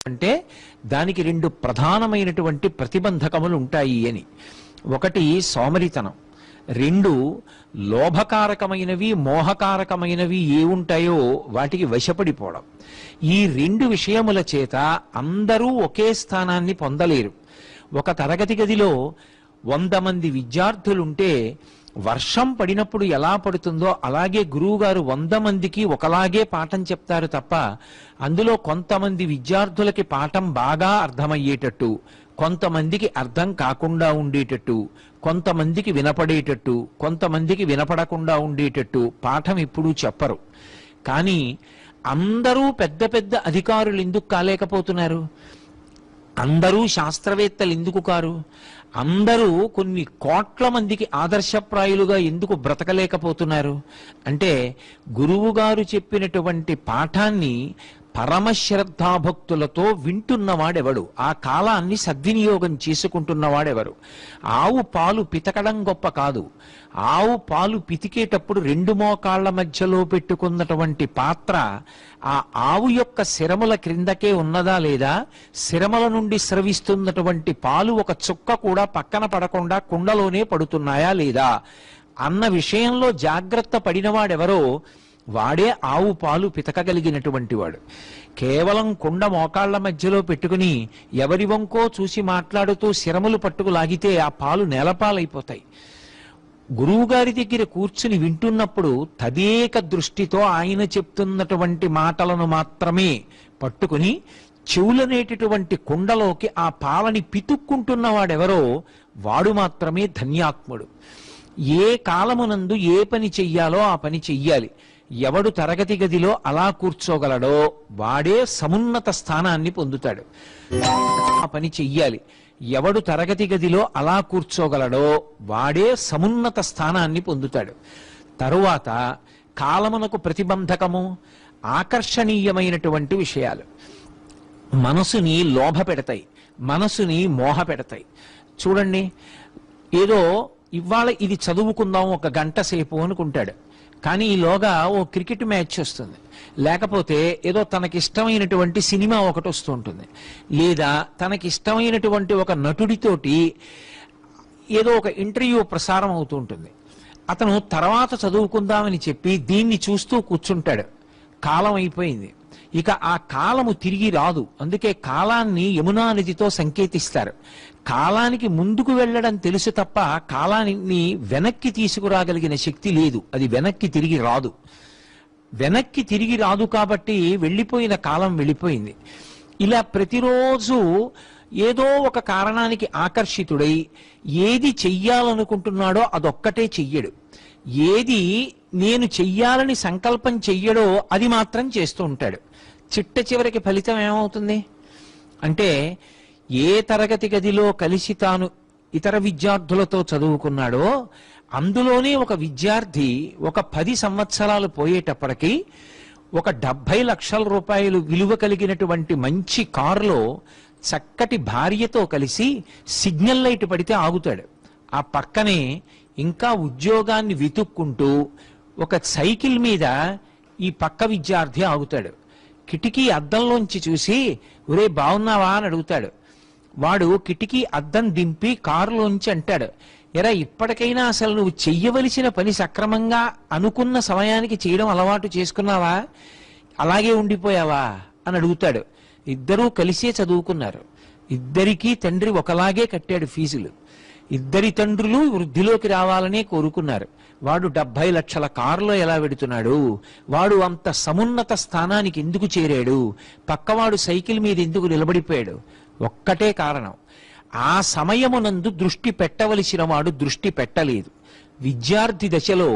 అంటే దానికి రెండు ప్రధానమైనటువంటి ప్రతిబంధకములు ఉంటాయి అని. ఒకటి సోమరితనం, రెండు లోభకారకమైనవి మోహకారకమైనవి ఏ ఉంటాయో వాటికి వశపడిపోవడం. ఈ రెండు విషయముల చేత అందరూ ఒకే స్థానాన్ని పొందలేరు. ఒక తరగతి గదిలో 100 మంది విద్యార్థులుంటే వర్షం పడినప్పుడు ఎలా పడుతుందో అలాగే గురువుగారు 100 మందికి ఒకలాగే పాఠం చెప్తారు తప్ప అందులో కొంతమంది విద్యార్థులకి పాఠం బాగా అర్థమయ్యేటట్టు, కొంతమందికి అర్థం కాకుండా ఉండేటట్టు, కొంతమందికి వినపడేటట్టు, కొంతమందికి వినపడకుండా ఉండేటట్టు పాఠం ఎప్పుడూ చెప్పరు. కానీ అందరూ పెద్ద పెద్ద అధికారులు ఎందుకు కాలేకపోతున్నారు? అందరూ శాస్త్రవేత్తలు ఎందుకు కారు? అందరూ కొన్ని కోట్ల మందికి ఆదర్శప్రాయులుగా ఎందుకు బ్రతకలేకపోతున్నారు? అంటే గురువుగారు చెప్పినటువంటి పాఠాన్ని పరమశ్రద్ధాభక్తులతో వింటున్నవాడెవడు? ఆ కాలాన్ని సద్వినియోగం చేసుకుంటున్నవాడెవరు? ఆవు పాలు పితకడం గొప్ప కాదు. ఆవు పాలు పితికేటప్పుడు 2 మోకాళ్ల మధ్యలో పెట్టుకున్నటువంటి పాత్ర ఆ ఆవు యొక్క శిరముల క్రిందకే ఉన్నదా లేదా, శిరముల నుండి స్రవిస్తున్నటువంటి పాలు ఒక చుక్క కూడా పక్కన పడకుండా కుండలోనే పడుతున్నాయా లేదా అన్న విషయంలో జాగ్రత్త పడినవాడెవరో వాడే ఆవు పాలు పితకగలిగినటువంటి వాడు. కేవలం కుండ మోకాళ్ల మధ్యలో పెట్టుకుని ఎవరి వంకో చూసి మాట్లాడుతూ శిరములు పట్టుకు లాగితే ఆ పాలు నేలపాలైపోతాయి. గురువుగారి దగ్గర కూర్చుని వింటున్నప్పుడు తదేక దృష్టితో ఆయన చెప్తున్నటువంటి మాటలను మాత్రమే పట్టుకుని చెవులనేటటువంటి కుండలోకి ఆ పాలని పితుక్కుంటున్నవాడెవరో వాడు మాత్రమే ధన్యాత్ముడు. ఏ కాలమునందు ఏ పని చెయ్యాలో ఆ పని చెయ్యాలి. ఎవడు తరగతి గదిలో అలా కూర్చోగలడో వాడే సమున్నత స్థానాన్ని పొందుతాడు. ఆ పని చెయ్యాలి. ఎవడు తరగతి గదిలో అలా కూర్చోగలడో వాడే సమున్నత స్థానాన్ని పొందుతాడు. తరువాత కాలమునకు ప్రతిబంధకము ఆకర్షణీయమైనటువంటి విషయాలు మనసుని లోభ పెడతాయి, మనసుని మోహ పెడతాయి. చూడండి, ఏదో ఇవాళ ఇది చదువుకుందాం 1 గంట సేపు అనుకుంటాడు, కానీ ఈలోగా ఓ క్రికెట్ మ్యాచ్ వస్తుంది, లేకపోతే ఏదో తనకిష్టమైనటువంటి సినిమా ఒకటి వస్తూ ఉంటుంది, లేదా తనకిష్టమైనటువంటి ఒక నటుడితోటి ఏదో ఒక ఇంటర్వ్యూ ప్రసారం అవుతూ ఉంటుంది. అతను తర్వాత చదువుకుందామని చెప్పి దీన్ని చూస్తూ కూర్చుంటాడు. కాలం అయిపోయింది, ఇక ఆ కాలము తిరిగి రాదు. అందుకే కాలాన్ని యమునా నదితో సంకేతిస్తారు. కాలానికి ముందుకు వెళ్ళడం తెలుసు తప్ప కాలాన్ని వెనక్కి తీసుకురాగలిగిన శక్తి లేదు. అది వెనక్కి తిరిగి రాదు. వెనక్కి తిరిగి రాదు కాబట్టి వెళ్ళిపోయిన కాలం వెళ్ళిపోయింది. ఇలా ప్రతిరోజు ఏదో ఒక కారణానికి ఆకర్షితుడై ఏది చెయ్యాలనుకుంటున్నాడో అదొక్కటే చెయ్యడు. ఏది నేను చెయ్యాలని సంకల్పం చెయ్యడో అది మాత్రం చేస్తూ ఉంటాడు. చిట్ట చివరికి ఫలితం ఏమవుతుంది అంటే, ఏ తరగతి గదిలో కలిసి తాను ఇతర విద్యార్థులతో చదువుకున్నాడో అందులోనే ఒక విద్యార్థి ఒక 10 సంవత్సరాలు పోయేటప్పటికి ఒక 70 లక్షల రూపాయలు విలువ కలిగినటువంటి మంచి కారులో చక్కటి భార్యతో కలిసి సిగ్నల్ లైట్ పడితే ఆగుతాడు. ఆ పక్కనే ఇంకా ఉద్యోగాన్ని వెతుక్కుంటూ ఒక సైకిల్ మీద ఈ పక్క విద్యార్థి ఆగుతాడు. కిటికీ అద్దంలోంచి చూసి ఒరే బాగున్నావా అని అడుగుతాడు. వాడు కిటికీ అద్దం దింపి కారులోంచి అంటాడు, ఎరా ఇప్పటికైనా అసలు నువ్వు చెయ్యవలసిన పని సక్రమంగా అనుకున్న సమయానికి చేయడం అలవాటు చేసుకున్నావా, అలాగే ఉండిపోయావా అని అడుగుతాడు. ఇద్దరూ కలిసే చదువుకున్నారు. ఇద్దరికీ తండ్రి ఒకలాగే కట్టాడు ఫీజులు. ఇద్దరి తండ్రులు వృద్ధిలోకి రావాలనే కోరుకున్నారు. వాడు 70 లక్షల కారులో ఎలా వెడుతున్నాడు, వాడు అంత సమున్నత స్థానానికి ఎందుకు చేరాడు, పక్కవాడు సైకిల్ మీద ఎందుకు నిలబడిపోయాడు? ఒక్కటే కారణం, ఆ సమయమునందు దృష్టి పెట్టవలసిన వాడు దృష్టి పెట్టలేదు. విద్యార్థి దశలో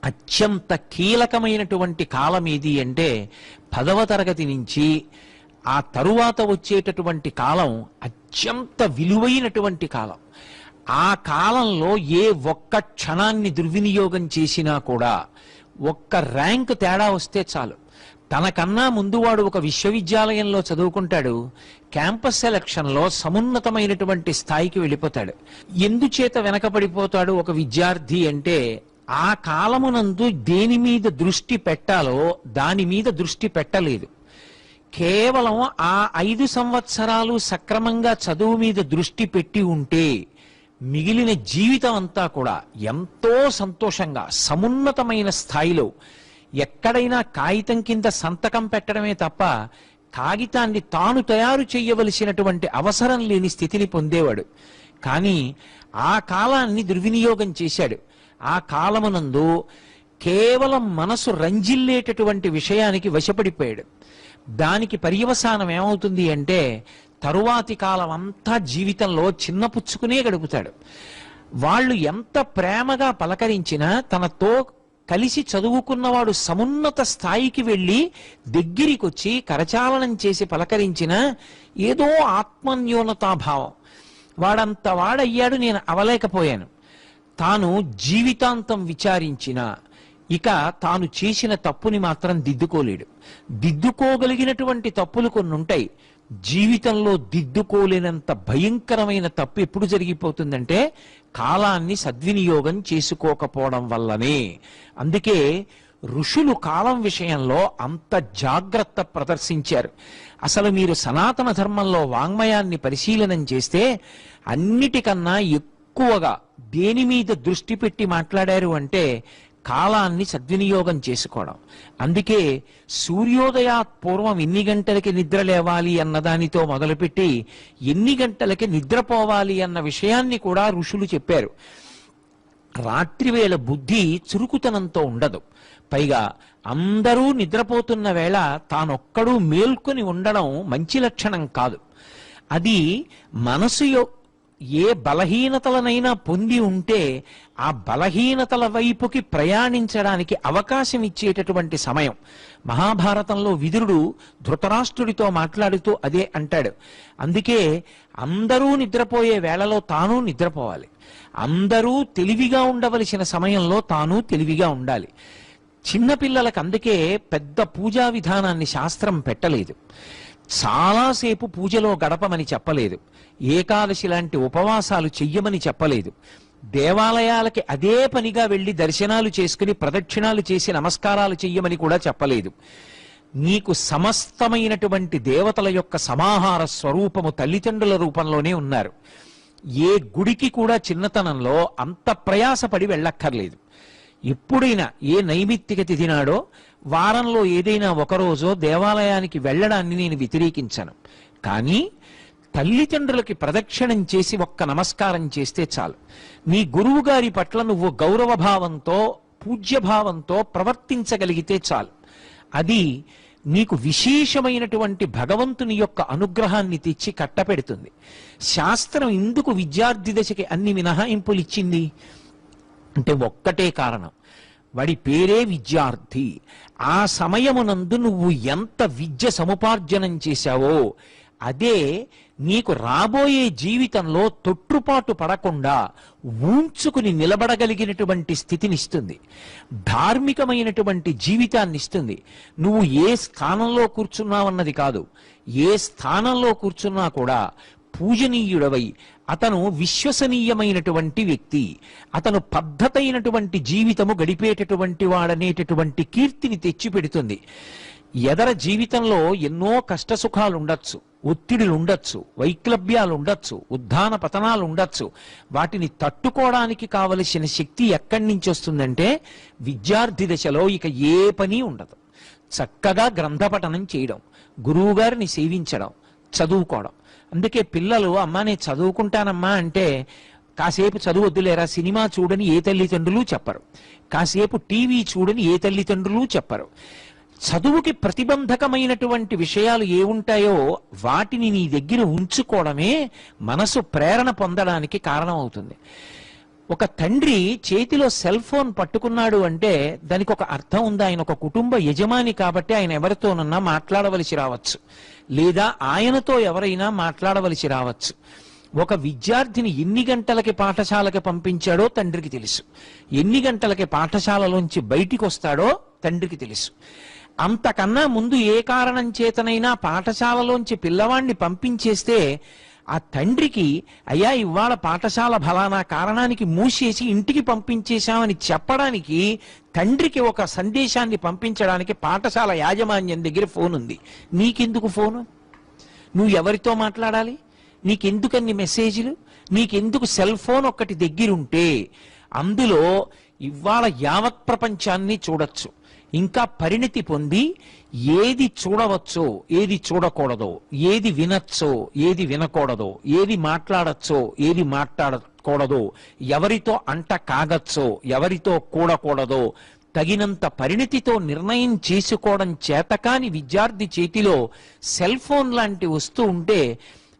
అత్యంత కీలకమైనటువంటి కాలం ఏది అంటే 10వ తరగతి నుంచి ఆ తరువాత వచ్చేటటువంటి కాలం అత్యంత విలువైనటువంటి కాలం. ఆ కాలంలో ఏ ఒక్క క్షణాన్ని దుర్వినియోగం చేసినా కూడా ఒక్క ర్యాంక్ తేడా వస్తే చాలు. తనకన్నా ముందు వాడు ఒక విశ్వవిద్యాలయంలో చదువుకుంటాడు, క్యాంపస్ సెలక్షన్లో సమున్నతమైనటువంటి స్థాయికి వెళ్ళిపోతాడు. ఎందుచేత వెనకబడిపోతాడు ఒక విద్యార్థి అంటే, ఆ కాలమునందు దేని మీద దృష్టి పెట్టాలో దాని మీద దృష్టి పెట్టలేదు. కేవలం ఆ 5 సంవత్సరాలు సక్రమంగా చదువు మీద దృష్టి పెట్టి ఉంటే మిగిలిన జీవితం అంతా కూడా ఎంతో సంతోషంగా సమున్నతమైన స్థాయిలో ఎక్కడైనా కాగితం కింద సంతకం పెట్టడమే తప్ప కాగితాన్ని తాను తయారు చేయవలసినటువంటి అవసరం లేని స్థితిని పొందేవాడు. కానీ ఆ కాలాన్ని దుర్వినియోగం చేశాడు. ఆ కాలమునందు కేవలం మనసు రంజిల్లేటటువంటి విషయానికి వశపడిపోయాడు. దానికి పర్యవసానం ఏమవుతుంది అంటే తరువాతి కాలం అంతా జీవితంలో చిన్నపుచ్చుకునే గడుపుతాడు. వాళ్ళు ఎంత ప్రేమగా పలకరించినా తనతో కలిసి చదువుకున్నవాడు సమున్నత స్థాయికి వెళ్ళి దగ్గరికి వచ్చి కరచాలనం చేసి పలకరించినా ఏదో ఆత్మన్యూనతాభావం, వాడంత వాడయ్యాడు నేను అవలేకపోయాను. తాను జీవితాంతం విచారించిన ఇక తాను చేసిన తప్పుని మాత్రం దిద్దుకోలేడు. దిద్దుకోగలిగినటువంటి తప్పులు కొన్ని ఉంటాయి. జీవితంలో దిద్దుకోలేనంత భయంకరమైన తప్పు ఎప్పుడు జరిగిపోతుందంటే కాలాన్ని సద్వినియోగం చేసుకోకపోవడం వల్లనే. అందుకే ఋషులు కాలం విషయంలో అంత జాగ్రత్త ప్రదర్శించారు. అసలు మీరు సనాతన ధర్మంలో వాంగ్మయాన్ని పరిశీలనం చేస్తే అన్నిటికన్నా ఎక్కువగా దేని మీద దృష్టి పెట్టి మాట్లాడారు అంటే కాలాన్ని సద్వినియోగం చేసుకోవడం. అందుకే సూర్యోదయాత్ పూర్వం ఎన్ని గంటలకి నిద్ర లేవాలి అన్నదానితో మొదలుపెట్టి ఎన్ని గంటలకి నిద్రపోవాలి అన్న విషయాన్ని కూడా ఋషులు చెప్పారు. రాత్రివేళ బుద్ధి చురుకుతనంతో ఉండదు. పైగా అందరూ నిద్రపోతున్న వేళ తానొక్కడూ మేల్కొని ఉండడం మంచి లక్షణం కాదు. అది మనసు ఏ బలహీనతలనైనా పొంది ఉంటే ఆ బలహీనతల వైపుకి ప్రయాణించడానికి అవకాశం ఇచ్చేటటువంటి సమయం. మహాభారతంలో విదురుడు ధృతరాష్ట్రుడితో మాట్లాడుతూ అదే అంటాడు. అందుకే అందరూ నిద్రపోయే వేళలో తాను నిద్రపోవాలి. అందరూ తెలివిగా ఉండవలసిన సమయంలో తాను తెలివిగా ఉండాలి. చిన్నపిల్లలకు అందుకే పెద్ద పూజా విధానాన్ని శాస్త్రం పెట్టలేదు. చాలాసేపు పూజలో గడపమని చెప్పలేదు. ఏకాదశి లాంటి ఉపవాసాలు చెయ్యమని చెప్పలేదు. దేవాలయాలకి అదే పనిగా వెళ్ళి దర్శనాలు చేసుకుని ప్రదక్షిణాలు చేసి నమస్కారాలు చెయ్యమని కూడా చెప్పలేదు. నీకు సమస్తమైనటువంటి దేవతల యొక్క సమాహార స్వరూపము తల్లిదండ్రుల రూపంలోనే ఉన్నారు. ఏ గుడికి కూడా చిన్నతనంలో అంత ప్రయాసపడి వెళ్ళక్కర్లేదు. ఎప్పుడైనా ఏ నైమిత్తిక తిథి నాడో వారంలో ఏదైనా ఒకరోజో దేవాలయానికి వెళ్ళడాన్ని నేను వ్యతిరేకించాను. కానీ తల్లిదండ్రులకి ప్రదక్షిణం చేసి ఒక్క నమస్కారం చేస్తే చాలు. నీ గురువు గారి పట్ల నువ్వు గౌరవభావంతో పూజ్యభావంతో ప్రవర్తించగలిగితే చాలు. అది నీకు విశేషమైనటువంటి భగవంతుని యొక్క అనుగ్రహాన్ని తెచ్చి కట్టపెడుతుంది. శాస్త్రం ఎందుకు విద్యార్థి దశకి అన్ని మినహాయింపులు ఇచ్చింది అంటే ఒక్కటే కారణం, వాడి పేరే విద్యార్థి. ఆ సమయమునందు నువ్వు ఎంత విద్య సముపార్జనం చేశావో అదే నీకు రాబోయే జీవితంలో తొట్టుపాటు పడకుండా ఊంచుకుని నిలబడగలిగినటువంటి స్థితినిస్తుంది. ధార్మికమైనటువంటి జీవితాన్ని ఇస్తుంది. నువ్వు ఏ స్థానంలో కూర్చున్నావన్నది కాదు, ఏ స్థానంలో కూర్చున్నా కూడా పూజనీయుడవై అతను విశ్వసనీయమైనటువంటి వ్యక్తి, అతను పద్ధతైనటువంటి జీవితము గడిపేటటువంటి వాడనేటటువంటి కీర్తిని తెచ్చిపెడుతుంది. ఎదర జీవితంలో ఎన్నో కష్టసుఖాలు ఉండొచ్చు, ఒత్తిడులు ఉండొచ్చు, వైక్లభ్యాలు ఉండొచ్చు, ఉద్ధాన పతనాలు ఉండొచ్చు. వాటిని తట్టుకోవడానికి కావలసిన శక్తి ఎక్కడి నుంచి వస్తుందంటే విద్యార్థి దశలో ఇక ఏ పని ఉండదు. చక్కగా గ్రంథపఠనం చేయడం, గురువుగారిని సేవించడం, చదువుకోవడం. అందుకే పిల్లలు అమ్మా నేను చదువుకుంటానమ్మా అంటే కాసేపు చదువు వద్దులేరా సినిమా చూడని ఏ తల్లిదండ్రులు చెప్పరు, కాసేపు టీవీ చూడని ఏ తల్లిదండ్రులు చెప్పరు. చదువుకి ప్రతిబంధకమైనటువంటి విషయాలు ఏ ఉంటాయో వాటిని నీ దగ్గర ఉంచుకోవడమే మనసు ప్రేరణ పొందడానికి కారణం అవుతుంది. ఒక తండ్రి చేతిలో సెల్ ఫోన్ పట్టుకున్నాడు అంటే దానికి ఒక అర్థం ఉంది. ఆయన ఒక కుటుంబ యజమాని కాబట్టి ఆయన ఎవరితోనన్నా మాట్లాడవలసి రావచ్చు, లేదా ఆయనతో ఎవరైనా మాట్లాడవలసి రావచ్చు. ఒక విద్యార్థిని ఎన్ని గంటలకి పాఠశాలకి పంపించాడో తండ్రికి తెలుసు, ఎన్ని గంటలకి పాఠశాలలోంచి బయటికి వస్తాడో తండ్రికి తెలుసు. అంతకన్నా ముందు ఏ కారణం చేతనైనా పాఠశాలలోంచి పిల్లవాడిని పంపించేస్తే ఆ తండ్రికి అయ్యా ఇవాళ పాఠశాల ఫలానా కారణానికి మూసేసి ఇంటికి పంపించేశామని చెప్పడానికి తండ్రికి ఒక సందేశాన్ని పంపించడానికి పాఠశాల యాజమాన్యం దగ్గర ఫోన్ ఉంది. నీకెందుకు ఫోను? నువ్వు ఎవరితో మాట్లాడాలి? నీకెందుకన్ని మెసేజ్లు? నీకెందుకు సెల్ ఫోన్ ఒక్కటి దగ్గరుంటే అందులో ఇవాళ యావత్ ప్రపంచాన్ని చూడొచ్చు. ఇంకా పరిణితి పొంది ఏది చూడవచ్చో ఏది చూడకూడదో, ఏది వినొచ్చో ఏది వినకూడదో, ఏది మాట్లాడచ్చో ఏది మాట్లాడకూడదో, ఎవరితో అంట కాగచ్చో ఎవరితో కూడకూడదో తగినంత పరిణితితో నిర్ణయం చేసుకోవడం చేతకాని విద్యార్థి చేతిలో సెల్ ఫోన్ లాంటి వస్తూ ఉంటే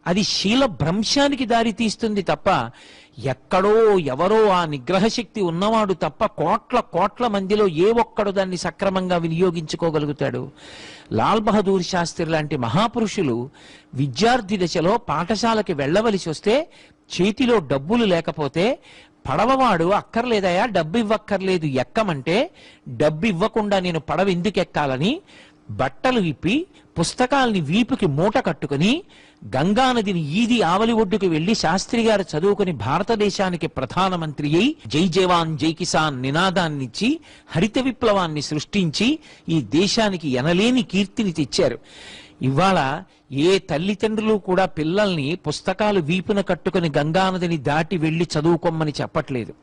అది శీల భ్రంశానికి దారి తీస్తుంది తప్ప ఎక్కడో ఎవరో ఆ నిగ్రహశక్తి ఉన్నవాడు తప్ప కోట్ల కోట్ల మందిలో ఏ ఒక్కడు దాన్ని సక్రమంగా వినియోగించుకోగలుగుతాడు? లాల్ బహదూర్ శాస్త్రి లాంటి మహాపురుషులు విద్యార్థి దశలో పాఠశాలకి వెళ్ళవలసి వస్తే చేతిలో డబ్బులు లేకపోతే పడవవాడు అక్కర్లేదయా డబ్బు ఇవ్వక్కర్లేదు ఎక్కమంటే డబ్బు ఇవ్వకుండా నేను పడవ ఎందుకు ఎక్కాలని బట్టలు విప్పి పుస్తకాల్ని వీపుకి మూట కట్టుకుని గంగానదిని ఈది ఆవలి ఒడ్డుకు వెళ్లి శాస్త్రి గారు చదువుకుని భారతదేశానికి ప్రధానమంత్రి అయి జై జవాన్ జై కిసాన్ నినాదాన్నిచ్చి హరిత విప్లవాన్ని సృష్టించి ఈ దేశానికి ఎనలేని కీర్తిని తెచ్చారు. ఇవాళ ఏ తల్లిదండ్రులు కూడా పిల్లల్ని పుస్తకాలు వీపున కట్టుకుని గంగానదిని దాటి వెళ్లి చదువుకోమని చెప్పట్లేదు.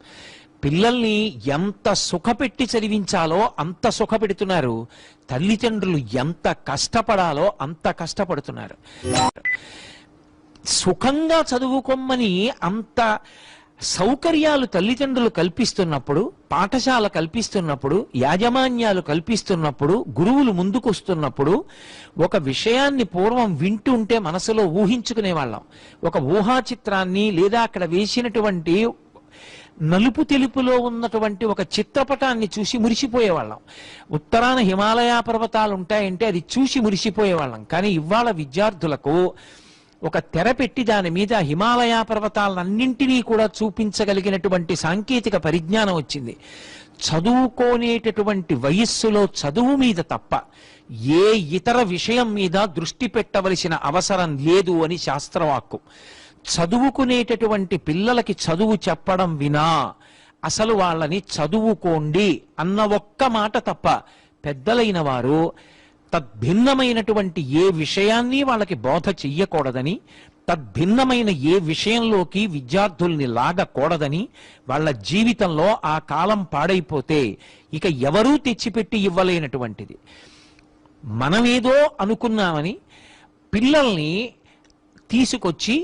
పిల్లల్ని ఎంత సుఖపెట్టి చదివించాలో అంత సుఖపెడుతున్నారు. తల్లిదండ్రులు ఎంత కష్టపడాలో అంత కష్టపడుతున్నారు. సుఖంగా చదువుకోమని అంత సౌకర్యాలు తల్లిదండ్రులు కల్పిస్తున్నప్పుడు, పాఠశాల కల్పిస్తున్నప్పుడు, యాజమాన్యాలు కల్పిస్తున్నప్పుడు, గురువులు ముందుకొస్తున్నప్పుడు ఒక విషయాన్ని పూర్వం వింటుంటే మనసులో ఊహించుకునేవాళ్ళం. ఒక ఊహా చిత్రాన్ని లేదా అక్కడ వేసినటువంటి నలుపు తెలుపులో ఉన్నటువంటి ఒక చిత్రపటాన్ని చూసి మురిసిపోయేవాళ్ళం. ఉత్తరాన హిమాలయ పర్వతాలు ఉంటాయంటే అది చూసి మురిసిపోయేవాళ్ళం. కానీ ఇవాళ విద్యార్థులకు ఒక తెర పెట్టి దాని మీద హిమాలయ పర్వతాలన్నింటినీ కూడా చూపించగలిగినటువంటి సాంకేతిక పరిజ్ఞానం వచ్చింది. చదువుకోనేటటువంటి వయస్సులో చదువు మీద తప్ప ఏ ఇతర విషయం మీద దృష్టి పెట్టవలసిన అవసరం లేదు అని శాస్త్రవాక్కు. చదువుకునేటటువంటి పిల్లలకి చదువు చెప్పడం వినా అసలు వాళ్ళని చదువుకోండి అన్న ఒక్క మాట తప్ప పెద్దలైన వారు తద్భిన్నమైనటువంటి ఏ విషయాన్ని వాళ్ళకి బోధ చెయ్యకూడదని, తద్భిన్నమైన ఏ విషయంలోకి విద్యార్థుల్ని లాగకూడదని, వాళ్ళ జీవితంలో ఆ కాలం పాడైపోతే ఇక ఎవరూ తెచ్చిపెట్టి ఇవ్వలేనటువంటిది. మనమేదో అనుకున్నామని పిల్లల్ని తీసుకొచ్చి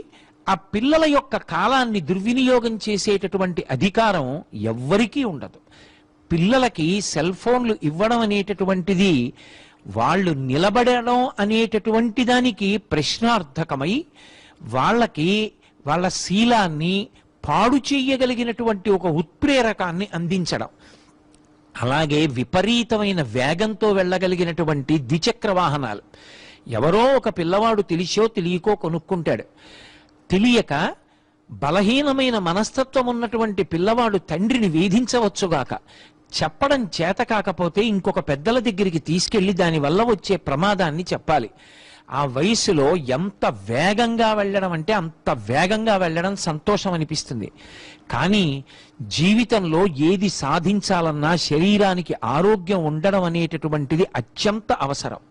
ఆ పిల్లల యొక్క కాలాన్ని దుర్వినియోగం చేసేటటువంటి అధికారం ఎవ్వరికీ ఉండదు. పిల్లలకి సెల్ ఫోన్లు ఇవ్వడం అనేటటువంటిది వాళ్ళు నిలబడడం అనేటటువంటి దానికి ప్రశ్నార్థకమై వాళ్ళకి వాళ్ళ శీలాన్ని పాడు చేయగలిగినటువంటి ఒక ఉత్ప్రేరకాన్ని అందించడం. అలాగే విపరీతమైన వేగంతో వెళ్ళగలిగినటువంటి ద్విచక్ర వాహనాలు ఎవరో ఒక పిల్లవాడు తెలిసో తెలియకో కొనుక్కుంటాడు. తెలియక బలహీనమైన మనస్తత్వం ఉన్నటువంటి పిల్లవాడు తండ్రిని వేధించవచ్చుగాక, చెప్పడం చేత కాకపోతే ఇంకొక పెద్దల దగ్గరికి తీసుకెళ్లి దానివల్ల వచ్చే ప్రమాదాన్ని చెప్పాలి. ఆ వయసులో ఎంత వేగంగా వెళ్ళడం అంటే అంత వేగంగా వెళ్ళడం సంతోషం అనిపిస్తుంది. కానీ జీవితంలో ఏది సాధించాలన్నా శరీరానికి ఆరోగ్యం ఉండడం అనేటటువంటిది అత్యంత అవసరం.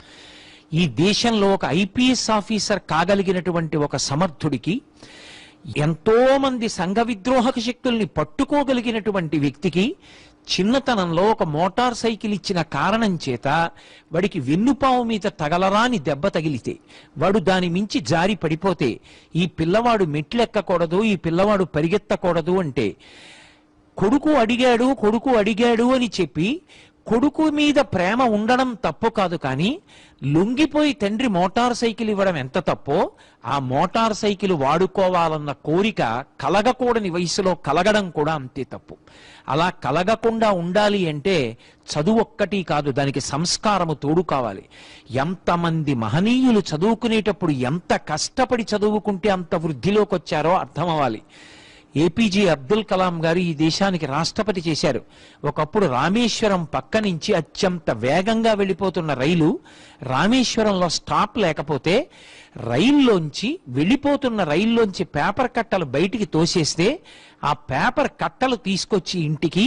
ఈ దేశంలో ఒక ఐపీఎస్ ఆఫీసర్ కాగలిగినటువంటి ఒక సమర్థుడికి, ఎంతో మంది సంఘ విద్రోహక శక్తుల్ని పట్టుకోగలిగినటువంటి వ్యక్తికి చిన్నతనంలో ఒక మోటార్ సైకిల్ ఇచ్చిన కారణం చేత వాడికి వెన్నుపాము మీద తగలరాని దెబ్బ తగిలితే, వాడు దాని మించి జారి పడిపోతే, ఈ పిల్లవాడు మెట్లెక్కకూడదు, ఈ పిల్లవాడు పరిగెత్తకూడదు అంటే కొడుకు అడిగాడు అని చెప్పి కొడుకు మీద ప్రేమ ఉండడం తప్పు కాదు. కానీ లొంగిపోయి తండ్రి మోటార్ సైకిల్ ఇవ్వడం ఎంత తప్పో, ఆ మోటార్ సైకిల్ వాడుకోవాలన్న కోరిక కలగకూడని వయసులో కలగడం కూడా అంతే తప్పు. అలా కలగకుండా ఉండాలి అంటే చదువు ఒక్కటి కాదు, దానికి సంస్కారము తోడు కావాలి. ఎంతమంది మహనీయులు చదువుకునేటప్పుడు ఎంత కష్టపడి చదువుకుంటే అంత వృద్ధిలోకి వచ్చారో అర్థం అవ్వాలి. ఏపీజే అబ్దుల్ కలాం గారు ఈ దేశానికి రాష్ట్రపతి చేశారు. ఒకప్పుడు రామేశ్వరం పక్క నుంచి అత్యంత వేగంగా వెళ్ళిపోతున్న రైలు రామేశ్వరంలో స్టాప్ లేకపోతే వెళ్ళిపోతున్న రైల్లోంచి పేపర్ కట్టలు బయటికి తోసేస్తే ఆ పేపర్ కట్టలు తీసుకొచ్చి ఇంటికి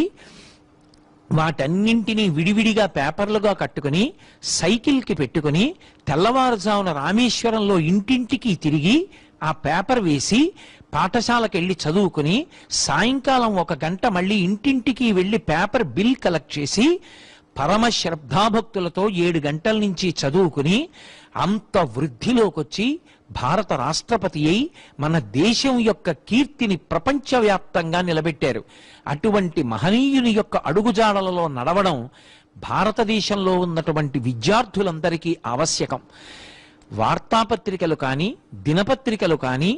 వాటన్నింటినీ విడివిడిగా పేపర్లుగా కట్టుకుని సైకిల్కి పెట్టుకుని తెల్లవారుజామున రామేశ్వరంలో ఇంటింటికి తిరిగి ఆ పేపర్ వేసి పాఠశాలకు వెళ్ళి చదువుకుని సాయంకాలం 1 గంట మళ్ళీ ఇంటింటికి వెళ్ళి పేపర్ బిల్ కలెక్ట్ చేసి పరమ శ్రద్ధాభక్తులతో 7 గంటల నుంచి చదువుకుని అంత వృద్ధిలోకొచ్చి భారత రాష్ట్రపతి అయి మన దేశం యొక్క కీర్తిని ప్రపంచవ్యాప్తంగా నిలబెట్టారు. అటువంటి మహనీయుని యొక్క అడుగుజాడలలో నడవడం భారతదేశంలో ఉన్నటువంటి విద్యార్థులందరికీ ఆవశ్యకం. వార్తాపత్రికలు కానీ, దినపత్రికలు కానీ,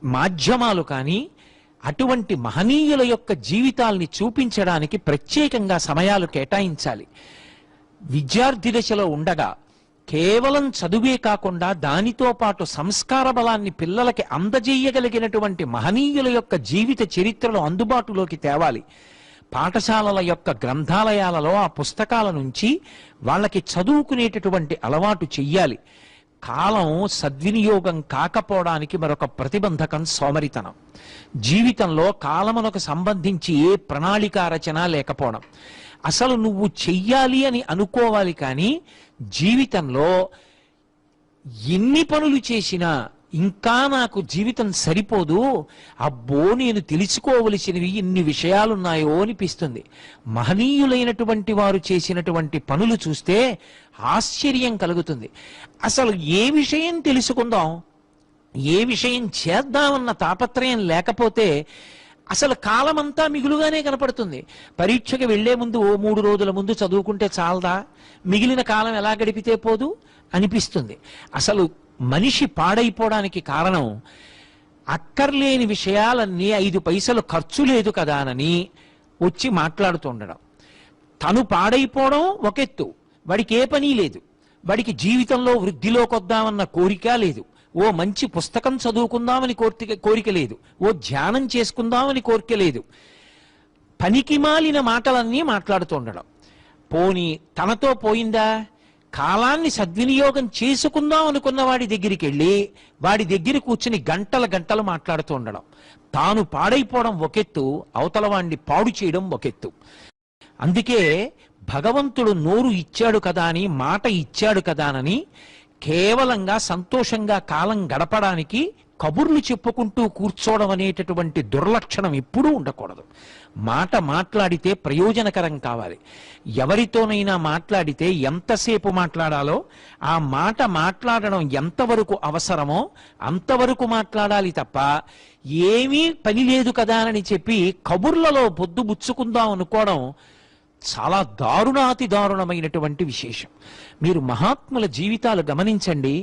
మాధ్యమాలు కానీ అటువంటి మహనీయుల యొక్క జీవితాల్ని చూపించడానికి ప్రత్యేకంగా సమయాలు కేటాయించాలి. విద్యార్థి దశలో ఉండగా కేవలం చదువే కాకుండా దానితో పాటు సంస్కార బలాన్ని పిల్లలకి అందజేయగలిగినటువంటి మహనీయుల యొక్క జీవిత చరిత్రలు అందుబాటులోకి తేవాలి. పాఠశాలల యొక్క గ్రంథాలయాలలో ఆ పుస్తకాల నుంచి వాళ్ళకి చదువుకునేటటువంటి అలవాటు చెయ్యాలి. కాలం సద్వినియోగం కాకపోవడానికి మరొక ప్రతిబంధకం సోమరితనం. జీవితంలో కాలమునకు సంబంధించి ఏ ప్రణాళిక రచన లేకపోవడం. అసలు నువ్వు చెయ్యాలి అని అనుకోవాలి, కానీ జీవితంలో ఎన్ని పనులు చేసినా ఇంకా నాకు జీవితం సరిపోదు, అబ్బో నేను తెలుసుకోవలసినవి ఇన్ని విషయాలున్నాయో అనిపిస్తుంది. మహనీయులైనటువంటి వారు చేసినటువంటి పనులు చూస్తే ఆశ్చర్యం కలుగుతుంది. అసలు ఏ విషయం తెలుసుకుందాం, ఏ విషయం చేద్దామన్న తాపత్రయం లేకపోతే అసలు కాలమంతా మిగులుగానే కనపడుతుంది. పరీక్షకి వెళ్లే ముందు 3 రోజుల ముందు చదువుకుంటే చాలదా, మిగిలిన కాలం ఎలా గడిపితే పోదు అనిపిస్తుంది. అసలు మనిషి పాడైపోవడానికి కారణం అక్కర్లేని విషయాలన్నీ 5 పైసలు ఖర్చు లేదు కదా అని వచ్చి మాట్లాడుతుండడం. తను పాడైపోవడం ఒకెత్తు, వాడికి ఏ పని లేదు, వాడికి జీవితంలో వృద్ధిలోకి వద్దామన్న కోరిక లేదు, ఓ మంచి పుస్తకం చదువుకుందామని కోరిక లేదు, ఓ ధ్యానం చేసుకుందామని కోరిక లేదు. పనికి మాలిన మాటలన్నీ మాట్లాడుతుండడం. పోనీ తనతో పోయిందా? కాలాన్ని సద్వినియోగం చేసుకుందాం అనుకున్న వాడి దగ్గరికి వెళ్ళి వాడి దగ్గర కూర్చుని గంటలు మాట్లాడుతూ ఉండడం. తాను పాడైపోవడం ఒకెత్తు, అవతల వాడిని పాడు చేయడం ఒకెత్తు. అందుకే భగవంతుడు నోరు ఇచ్చాడు కదా అని, మాట ఇచ్చాడు కదానని కేవలంగా సంతోషంగా కాలం గడపడానికి కబుర్లు చెప్పుకుంటూ కూర్చోవడం అనేటటువంటి దుర్లక్షణం ఎప్పుడూ ఉండకూడదు. మాట మాట్లాడితే ప్రయోజనకరం కావాలి. ఎవరితోనైనా మాట్లాడితే ఎంతసేపు మాట్లాడాలో, ఆ మాట మాట్లాడడం ఎంతవరకు అవసరమో అంతవరకు మాట్లాడాలి తప్ప ఏమీ పని లేదు కదా అని చెప్పి కబుర్లలో పొద్దు బుచ్చుకుందాం అనుకోవడం చాలా దారుణాతి దారుణమైనటువంటి విశేషం. మీరు మహాత్ముల జీవితాలు గమనించండి,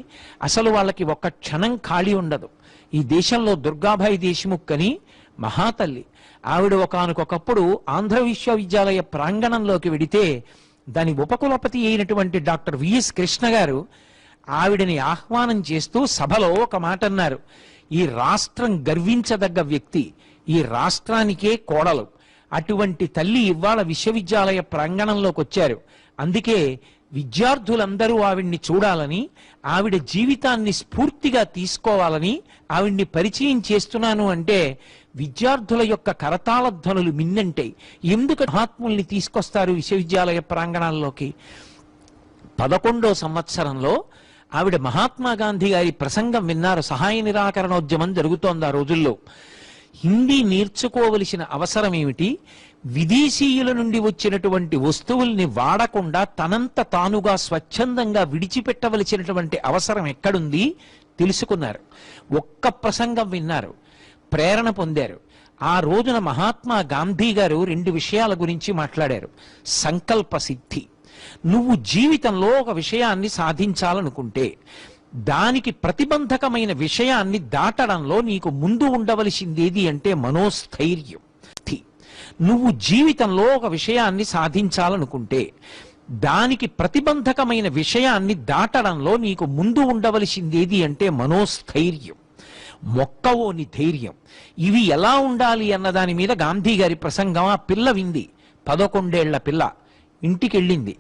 అసలు వాళ్ళకి ఒక్క క్షణం ఖాళీ ఉండదు. ఈ దేశంలో దుర్గాబాయి దేశ్ముఖ్ అని మహాతల్లి, ఆవిడ ఒకానొకప్పుడు ఆంధ్ర విశ్వవిద్యాలయ ప్రాంగణంలోకి వెడితే దాని ఉపకులపతి అయినటువంటి డాక్టర్ విఎస్ కృష్ణ గారు ఆవిడని ఆహ్వానం చేస్తూ సభలో ఒక మాట అన్నారు. ఈ రాష్ట్రం గర్వించదగ్గ వ్యక్తి, ఈ రాష్ట్రానికే కోడలు, అటువంటి తల్లి ఇవాళ విశ్వవిద్యాలయ ప్రాంగణంలోకి వచ్చారు. అందుకే విద్యార్థులందరూ ఆవిడ్ని చూడాలని, ఆవిడ జీవితాన్ని స్ఫూర్తిగా తీసుకోవాలని ఆవిడ్ని పరిచయం చేస్తున్నాను అంటే విద్యార్థుల యొక్క కరతాళ ధ్వనులు మిన్నంటాయి. ఎందుకు మహాత్ముల్ని తీసుకొస్తారు విశ్వవిద్యాలయ ప్రాంగణాల్లోకి? 11వ సంవత్సరంలో ఆవిడ మహాత్మా గాంధీ గారి ప్రసంగం విన్నారు. సహాయ నిరాకరణోద్యమం జరుగుతోంది ఆ రోజుల్లో. హిందీ నేర్చుకోవలసిన అవసరం ఏమిటి, విదేశీయుల నుండి వచ్చినటువంటి వస్తువుల్ని వాడకుండా తనంత తానుగా స్వచ్ఛందంగా విడిచిపెట్టవలసినటువంటి అవసరం ఎక్కడుంది తెలుసుకున్నారు. ఒక్క ప్రసంగం విన్నారు, ప్రేరణ పొందారు. ఆ రోజున మహాత్మా గాంధీ గారు 2 విషయాల గురించి మాట్లాడారు. సంకల్ప సిద్ధి. నువ్వు జీవితంలో ఒక విషయాన్ని సాధించాలనుకుంటే దానికి ప్రతిబంధకమైన విషయాన్ని దాటడంలో నీకు ముందు ఉండవలసిందేది అంటే మనోస్థైర్యం. నువ్వు జీవితంలో ఒక విషయాన్ని సాధించాలనుకుంటే దానికి ప్రతిబంధకమైన విషయాన్ని దాటడంలో నీకు ముందు ఉండవలసిందేది అంటే మనోస్థైర్యం. మొక్కవోని ధైర్యం. ఇవి ఎలా ఉండాలి అన్న దాని మీద గాంధీ గారి ప్రసంగం ఆ పిల్ల వింది. 11 ఏళ్ల పిల్ల ఇంటికి వెళ్ళింది.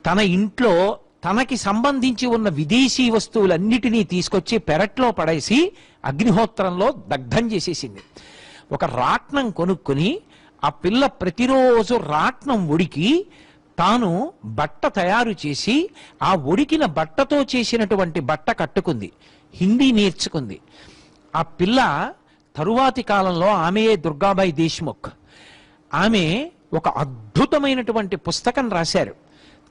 తన ఇంట్లో తనకి సంబంధించి ఉన్న విదేశీ వస్తువులన్నిటినీ తీసుకొచ్చి పెరట్లో పడేసి అగ్నిహోత్రంలో దగ్ధం చేసేసింది. ఒక రాట్నం కొనుక్కుని ఆ పిల్ల ప్రతిరోజు రాట్నం ఉడికి తాను బట్ట తయారు చేసి ఆ ఉడికిన బట్టతో చేసినటువంటి బట్ట కట్టుకుంది. హిందీ నేర్చుకుంది. ఆ పిల్ల తరువాతి కాలంలో ఆమెయే దుర్గాబాయి దేశ్ముఖ్. ఆమె ఒక అద్భుతమైనటువంటి పుస్తకం రాశారు.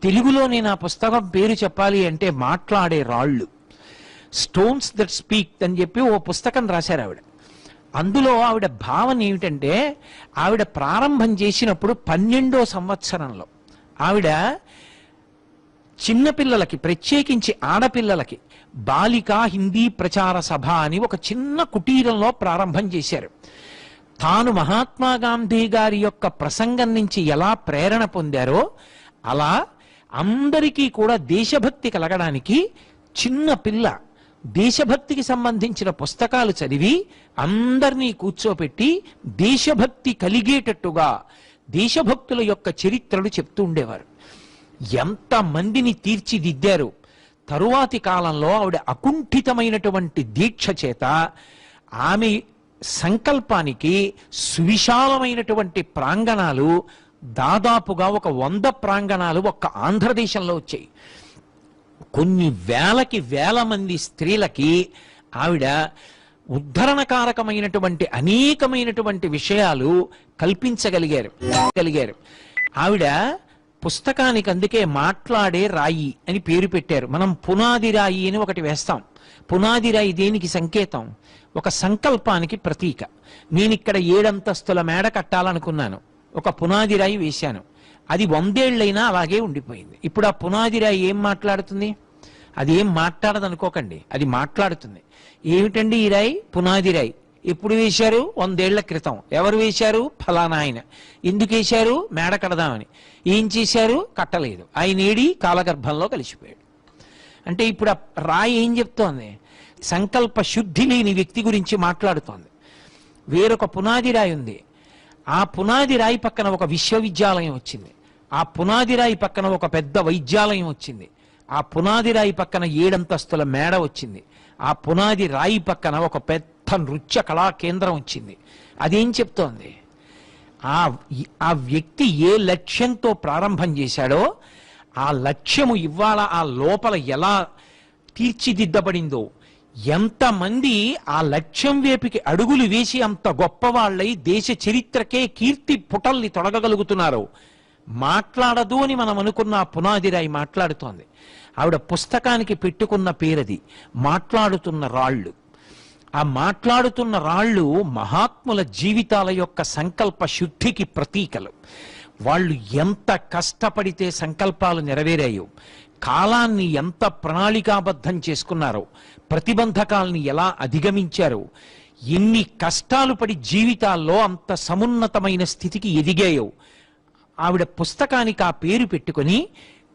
తెలుగులో నేను ఆ పుస్తకం పేరు చెప్పాలి అంటే మాట్లాడే రాళ్ళు, స్టోన్స్ దట్ స్పీక్ అని చెప్పి ఓ పుస్తకం రాశారు ఆవిడ. అందులో ఆవిడ భావన ఏమిటంటే, ఆవిడ ప్రారంభం చేసినప్పుడు 12వ సంవత్సరంలో ఆవిడ చిన్నపిల్లలకి, ప్రత్యేకించి ఆడపిల్లలకి బాలికా హిందీ ప్రచార సభ అని ఒక చిన్న కుటీరంలో ప్రారంభం చేశారు. తాను మహాత్మా గాంధీ గారి యొక్క ప్రసంగం నుంచి ఎలా ప్రేరణ పొందారో అలా అందరికీ కూడా దేశభక్తి కలగడానికి చిన్న పిల్ల దేశభక్తికి సంబంధించిన పుస్తకాలు చదివి అందరినీ కూర్చోపెట్టి దేశభక్తి కలిగేటట్టుగా దేశభక్తుల యొక్క చరిత్రలు చెప్తూ ఉండేవారు. ఎంత మందిని తీర్చిదిద్దారు. తరువాతి కాలంలో ఆవిడ అకుంఠితమైనటువంటి దీక్ష చేత ఆమె సంకల్పానికి సువిశాలమైనటువంటి ప్రాంగణాలు, దాదాపుగా ఒక 100 ప్రాంగణాలు ఒక్క ఆంధ్రదేశంలో వచ్చాయి. కొన్ని వేల మంది స్త్రీలకి ఆవిడ ఉద్ధరణకారకమైనటువంటి అనేకమైనటువంటి విషయాలు కల్పించగలిగారు. ఆవిడ పుస్తకానికి అందుకే మాట్లాడే రాయి అని పేరు పెట్టారు. మనం పునాది రాయి అని ఒకటి వేస్తాం. పునాది రాయి దేనికి సంకేతం? ఒక సంకల్పానికి ప్రతీక. నేను ఇక్కడ 7 అంతస్తుల మేడ కట్టాలనుకున్నాను, ఒక పునాది రాయి వేశాను. అది 100 ఏళ్ళైనా అలాగే ఉండిపోయింది. ఇప్పుడు ఆ పునాది రాయి ఏం మాట్లాడుతుంది? అది ఏం మాట్లాడదు అనుకోకండి, అది మాట్లాడుతుంది. ఏమిటండి ఈ రాయి? పునాది రాయి. ఎప్పుడు వేశారు? 100 ఏళ్ల క్రితం. ఎవరు వేశారు? ఫలానా ఆయన. ఎందుకు వేశారు? మేడ కడదామని. ఏం చేశారు? కట్టలేదు. ఆయన ఏడి కాలగర్భంలో కలిసిపోయాడు. అంటే ఇప్పుడు ఆ రాయి ఏం చెప్తోంది? సంకల్ప శుద్ధి లేని వ్యక్తి గురించి మాట్లాడుతోంది. వేరొక పునాది రాయి ఉంది. ఆ పునాది రాయి పక్కన ఒక విశ్వవిద్యాలయం వచ్చింది. ఆ పునాది రాయి పక్కన ఒక పెద్ద వైద్యాలయం వచ్చింది. ఆ పునాది రాయి పక్కన 7 అంతస్తుల మేడ వచ్చింది. ఆ పునాది రాయి పక్కన ఒక పెద్ద నృత్య కళా కేంద్రం వచ్చింది. అదేం చెప్తోంది? ఆ వ్యక్తి ఏ లక్ష్యంతో ప్రారంభం చేశాడో ఆ లక్ష్యము ఇవాళ ఆ లోపల ఎలా తీర్చిదిద్దబడిందో, ఎంతమంది ఆ లక్ష్యం వైపుకి అడుగులు వేసి అంత గొప్పవాళ్ళై దేశ చరిత్రకే కీర్తి పుటల్ని తొడగగలుగుతున్నారో. మాట్లాడదు అని మనం అనుకున్న ఆ పునాది రాయి మాట్లాడుతోంది. ఆవిడ పుస్తకానికి పెట్టుకున్న పేరది, మాట్లాడుతున్న రాళ్ళు. ఆ మాట్లాడుతున్న రాళ్ళు మహాత్ముల జీవితాల యొక్క సంకల్ప శుద్ధికి ప్రతీకలు. వాళ్ళు ఎంత కష్టపడితే సంకల్పాలు నెరవేరాయో, కాలాన్ని ఎంత ప్రణాళికాబద్ధం చేసుకున్నారో, ప్రతిబంధకాల్ని ఎలా అధిగమించారో, ఎన్ని కష్టాలు పడి జీవితాల్లో అంత సమున్నతమైన స్థితికి ఎదిగాయో, ఆవిడ పుస్తకానికి ఆ పేరు పెట్టుకుని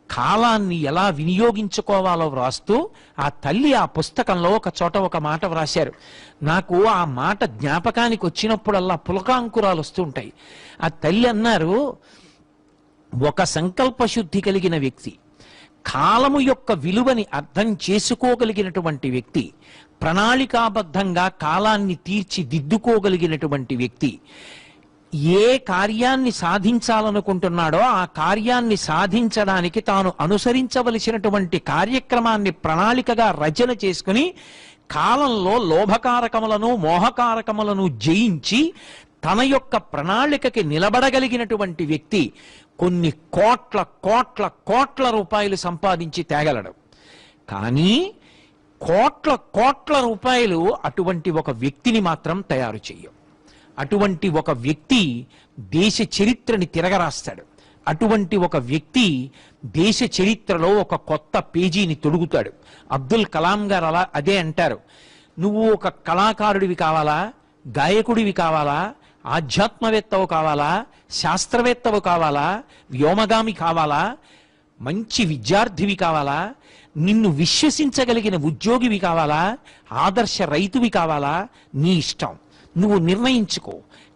కాలాన్ని ఎలా వినియోగించుకోవాలో వ్రాస్తూ ఆ తల్లి ఆ పుస్తకంలో ఒక చోట ఒక మాట వ్రాశారు. నాకు ఆ మాట జ్ఞాపకానికి వచ్చినప్పుడల్లా పులకాంకురాలు వస్తూ ఉంటాయి. ఆ తల్లి అన్నారు, ఒక సంకల్ప శుద్ధి కలిగిన వ్యక్తి, కాలము యొక్క విలువని అర్థం చేసుకోగలిగినటువంటి వ్యక్తి, ప్రణాళికాబద్ధంగా కాలాన్ని తీర్చిదిద్దుకోగలిగినటువంటి వ్యక్తి, ఏ కార్యాన్ని సాధించాలనుకుంటున్నాడో ఆ కార్యాన్ని సాధించడానికి తాను అనుసరించవలసినటువంటి కార్యక్రమాన్ని ప్రణాళికగా రచన చేసుకుని కాలంలో లోభకారకములను మోహకారకములను జయించి తన యొక్క ప్రణాళికకి నిలబడగలిగినటువంటి వ్యక్తి కొన్ని కోట్ల కోట్ల కోట్ల రూపాయలు సంపాదించి తేగలడు. కానీ కోట్ల కోట్ల రూపాయలు అటువంటి ఒక వ్యక్తిని మాత్రం తయారు చెయ్యవు. అటువంటి ఒక వ్యక్తి దేశ చరిత్రని తిరగరాస్తాడు. అటువంటి ఒక వ్యక్తి దేశ చరిత్రలో ఒక కొత్త పేజీని తొడుగుతాడు. అబ్దుల్ కలాం గారు అదే అంటారు. నువ్వు ఒక కళాకారుడివి కావాలా, గాయకుడివి కావాలా, ఆధ్యాత్మవేత్తవు కావాలా, శాస్త్రవేత్తవు కావాలా, వ్యోమగామి కావాలా, మంచి విద్యార్థివి కావాలా, నిన్ను విశ్వసించగలిగిన ఉద్యోగివి కావాలా, ఆదర్శ రైతువి కావాలా, నీ ఇష్టం, నువ్వు నిర్ణయించుకో.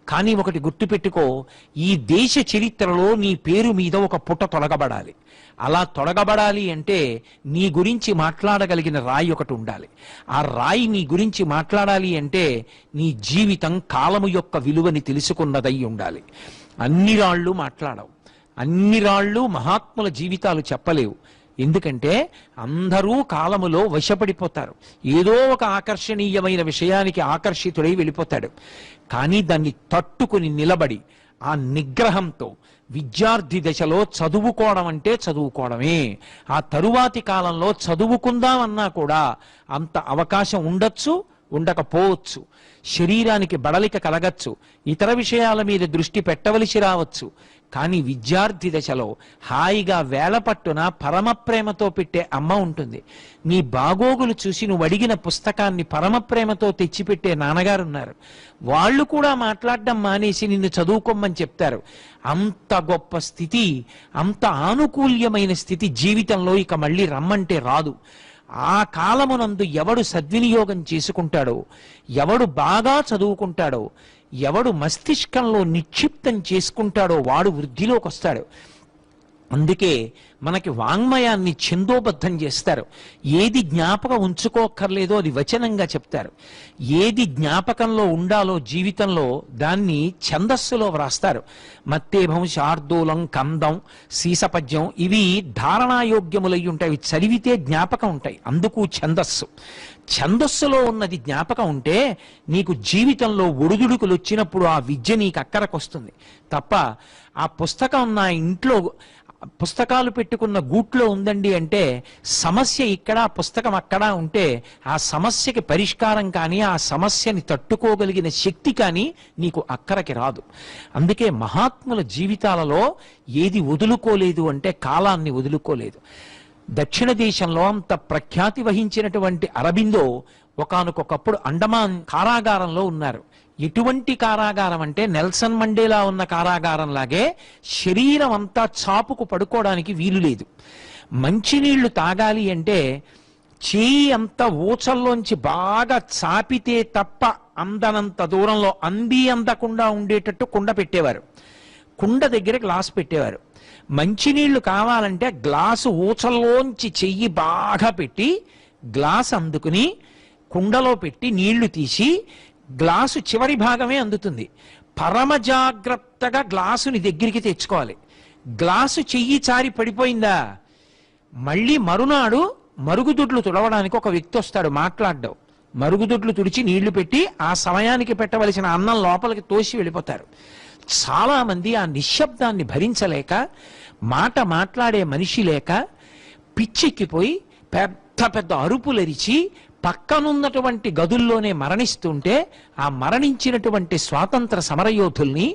కానీ ఒకటి గుర్తుపెట్టుకో, ఈ దేశ చరిత్రలో నీ పేరు మీద ఒక పుట తొలగబడాలి. అలా తొలగబడాలి అంటే నీ గురించి మాట్లాడగలిగిన రాయి ఒకటి ఉండాలి. ఆ రాయి నీ గురించి మాట్లాడాలి అంటే నీ జీవితం కాలము యొక్క విలువని తెలుసుకున్నదై ఉండాలి. అన్ని రాళ్ళు మాట్లాడవు, అన్ని రాళ్ళు మహాత్ముల జీవితాలు చెప్పలేవు. ఎందుకంటే అందరూ కాలములో వశపడిపోతారు. ఏదో ఒక ఆకర్షణీయమైన విషయానికి ఆకర్షితుడై వెళ్ళిపోతాడు. కానీ దాన్ని తట్టుకుని నిలబడి ఆ నిగ్రహంతో విద్యార్థి దశలో చదువుకోవడం అంటే చదువుకోవడమే. ఆ తరువాతి కాలంలో చదువుకుందామన్నా కూడా అంత అవకాశం ఉండొచ్చు, ఉండకపోవచ్చు. శరీరానికి బడలిక కలగచ్చు, ఇతర విషయాల మీద దృష్టి పెట్టవలసి రావచ్చు. కానీ విద్యార్థి దశలో హాయిగా వేళపట్టున పరమ ప్రేమతో పెట్టే అమ్మ ఉంటుంది. నీ బాగోగులు చూసి నువ్వు అడిగిన పుస్తకాన్ని పరమ ప్రేమతో తెచ్చిపెట్టే నాన్నగారు ఉన్నారు. వాళ్ళు కూడా మాట్లాడడం మానేసి నిన్ను చదువుకోమని చెప్తారు. అంత గొప్ప స్థితి, అంత ఆనుకూల్యమైన స్థితి జీవితంలో ఇక మళ్ళీ రమ్మంటే రాదు. ఆ కాలమునందు ఎవడు సద్వినియోగం చేసుకుంటాడో, ఎవడు బాగా చదువుకుంటాడో, ఎవడు మస్తిష్కంలో నిక్షిప్తం చేసుకుంటాడో వాడు వృద్ధిలోకి వస్తాడు. అందుకే మనకి వాంగ్మయాన్ని ఛందోబద్ధం చేస్తారు. ఏది జ్ఞాపకం ఉంచుకోక్కర్లేదో అది వచనంగా చెప్తారు. ఏది జ్ఞాపకంలో ఉండాలో జీవితంలో దాన్ని ఛందస్సులో వ్రాస్తారు. మత్తేభం, శార్దూలం, కందం, సీసపద్యం ఇవి ధారణాయోగ్యములై ఉంటాయి. ఇవి చదివితే జ్ఞాపకం ఉంటాయి. అందుకు ఛందస్సు. ఛందస్సులో ఉన్నది జ్ఞాపకం ఉంటే నీకు జీవితంలో ఒడిదుడుకులు వచ్చినప్పుడు ఆ విద్య నీకు అక్కరకొస్తుంది తప్ప ఆ పుస్తకం నా ఇంట్లో పుస్తకాలు పెట్టుకున్న గూట్లో ఉందండి అంటే సమస్య ఇక్కడ, పుస్తకం అక్కడ ఉంటే ఆ సమస్యకి పరిష్కారం కానీ ఆ సమస్యని తట్టుకోగలిగిన శక్తి కానీ నీకు అక్కరకి రాదు. అందుకే మహాత్ముల జీవితాలలో ఏది వదులుకోలేదు అంటే కాలాన్ని వదులుకోలేదు. దక్షిణ దేశంలో అంత ప్రఖ్యాతి వహించినటువంటి అరబిందో ఒకానొకప్పుడు అండమాన్ కారాగారంలో ఉన్నారు. ఎటువంటి కారాగారం అంటే నెల్సన్ మండేలా ఉన్న కారాగారం లాగే శరీరం అంతా చాపుకు పడుకోవడానికి వీలు లేదు. మంచినీళ్లు తాగాలి అంటే చేయి అంత ఊచల్లోంచి బాగా చాపితే తప్ప అందనంత దూరంలో అందకుండా ఉండేటట్టు కుండ పెట్టేవారు. కుండ దగ్గర గ్లాసు పెట్టేవారు. మంచినీళ్లు కావాలంటే గ్లాసు ఊచల్లోంచి చెయ్యి బాగా పెట్టి గ్లాసు అందుకుని కుండలో పెట్టి నీళ్లు తీసి గ్లాసు చివరి భాగమే అందుతుంది. పరమ జాగ్రత్తగా గ్లాసుని దగ్గరికి తెచ్చుకోవాలి. గ్లాసు చెయ్యి చారి పడిపోయిందా మళ్ళీ మరునాడు మరుగుదొడ్లు తుడవడానికి ఒక వ్యక్తి వస్తాడు. మాట్లాడ్డావు మరుగుదొడ్లు తుడిచి నీళ్లు పెట్టి ఆ సమయానికి పెట్టవలసిన అన్నం లోపలికి తోసి వెళ్ళిపోతారు. చాలా మంది ఆ నిశ్శబ్దాన్ని భరించలేక, మాట మాట్లాడే మనిషి లేక పిచ్చెక్కిపోయి పెద్ద పెద్ద అరుపులరిచి పక్కనున్నటువంటి గదుల్లోనే మరణిస్తుంటే ఆ మరణించినటువంటి స్వాతంత్ర సమరయోధుల్ని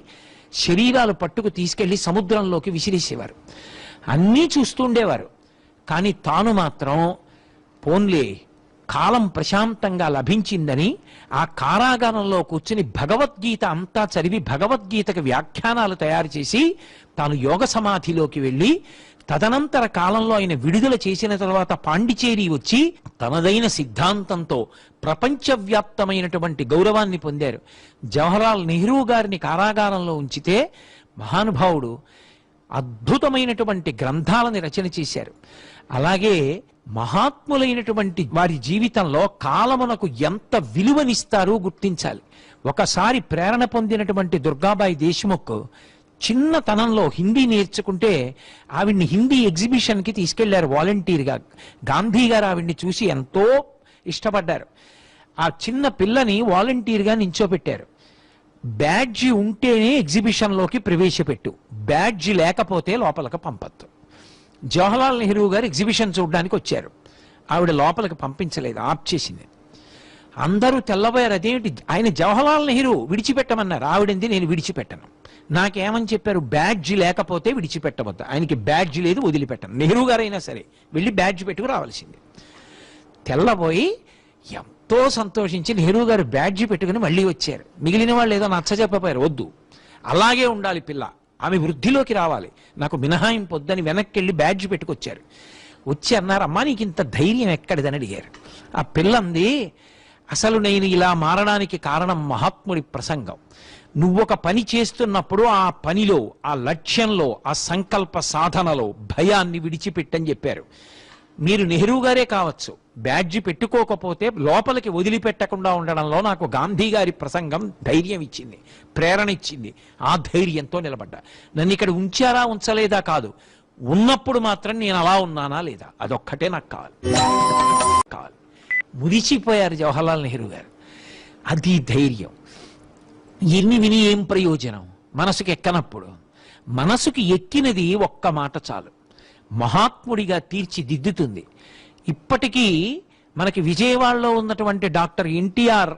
శరీరాలు పట్టుకు తీసుకెళ్లి సముద్రంలోకి విసిరేసేవారు. అన్నీ చూస్తుండేవారు. కానీ తాను మాత్రం పోన్లే కాలం ప్రశాంతంగా లభించిందని ఆ కారాగారంలో కూర్చుని భగవద్గీత అంతా చదివి భగవద్గీతకు వ్యాఖ్యానాలు తయారు చేసి తాను యోగ సమాధిలోకి వెళ్ళి తదనంతర కాలంలో ఆయన విడుదల చేసిన తర్వాత పాండిచేరి వచ్చి తనదైన సిద్ధాంతంతో ప్రపంచవ్యాప్తమైనటువంటి గౌరవాన్ని పొందారు. జవహర్లాల్ నెహ్రూ గారిని కారాగారంలో ఉంచితే మహానుభావుడు అద్భుతమైనటువంటి గ్రంథాలని రచన చేశారు. అలాగే మహాత్ములైనటువంటి వారి జీవితంలో కాలమునకు ఎంత విలువనిస్తారో గుర్తించాలి. ఒకసారి ప్రేరణ పొందినటువంటి దుర్గాబాయి దేశ్ముఖ్ చిన్నతనంలో హిందీ నేర్చుకుంటే ఆవిడ్ని హిందీ ఎగ్జిబిషన్కి తీసుకెళ్లారు వాలంటీర్గా. గాంధీ గారు ఆవిడ్ని చూసి ఎంతో ఇష్టపడ్డారు. ఆ చిన్న పిల్లని వాలంటీర్గా నించోపెట్టారు. బ్యాడ్జి ఉంటేనే ఎగ్జిబిషన్లోకి ప్రవేశపెట్టు, బ్యాడ్జి లేకపోతే లోపలికి పంపద్దు. జవహర్లాల్ నెహ్రూ గారు ఎగ్జిబిషన్ చూడడానికి వచ్చారు. ఆవిడ లోపలికి పంపించలేదు, ఆప్ చేసింది. అందరూ తెల్లబోయారు. అదేమిటి, ఆయన జవహర్లాల్ నెహ్రూ విడిచిపెట్టమన్నారు. ఆవిడంది నేను విడిచిపెట్టను. నాకేమని చెప్పారు, బ్యాడ్జి లేకపోతే విడిచిపెట్టవద్దు. ఆయనకి బ్యాడ్జి లేదు, వదిలిపెట్టను. నెహ్రూ గారైనా సరే వెళ్ళి బ్యాడ్జి పెట్టుకు రావాల్సింది. తెల్లబోయి ఎంతో సంతోషించి నెహ్రూ గారు బ్యాడ్జి పెట్టుకుని మళ్ళీ వచ్చారు. మిగిలిన వాళ్ళు ఏదో నచ్చ చెప్పపోయారు, వద్దు అలాగే ఉండాలి పిల్ల, ఆమె వృద్ధిలోకి రావాలి, నాకు మినహాయింపు వద్దని వెనక్కి వెళ్ళి బ్యాడ్జి పెట్టుకొచ్చారు. వచ్చి అన్నారు, అమ్మా నీకు ఇంత ధైర్యం ఎక్కడిదని అడిగారు. ఆ పిల్లంది, అసలు నేను ఇలా మారడానికి కారణం మహాత్ముడి ప్రసంగం. నువ్వొక పని చేస్తున్నప్పుడు ఆ పనిలో, ఆ లక్ష్యంలో, ఆ సంకల్ప సాధనలో భయాన్ని విడిచిపెట్టని చెప్పారు. మీరు నెహ్రూ గారే కావచ్చు, బ్యాడ్జి పెట్టుకోకపోతే లోపలికి వదిలిపెట్టకుండా ఉండడంలో నాకు గాంధీ గారి ప్రసంగం ధైర్యం ఇచ్చింది, ప్రేరణ ఇచ్చింది. ఆ ధైర్యంతో నిలబడ్డా. నన్ను ఇక్కడ ఉంచారా ఉంచలేదా కాదు, ఉన్నప్పుడు మాత్రం నేను అలా ఉన్నానా లేదా అదొక్కటే నాకు కావాలి. మురిసిపోయారు జవహర్లాల్ నెహ్రూ గారు. అది ధైర్యం. ఎన్ని విని ఏం ప్రయోజనం మనసుకి ఎక్కనప్పుడు? మనసుకి ఎక్కినది ఒక్క మాట చాలు, మహాత్ముడిగా తీర్చిదిద్దుతుంది. ఇప్పటికీ మనకి విజయవాడలో ఉన్నటువంటి డాక్టర్ ఎన్టీఆర్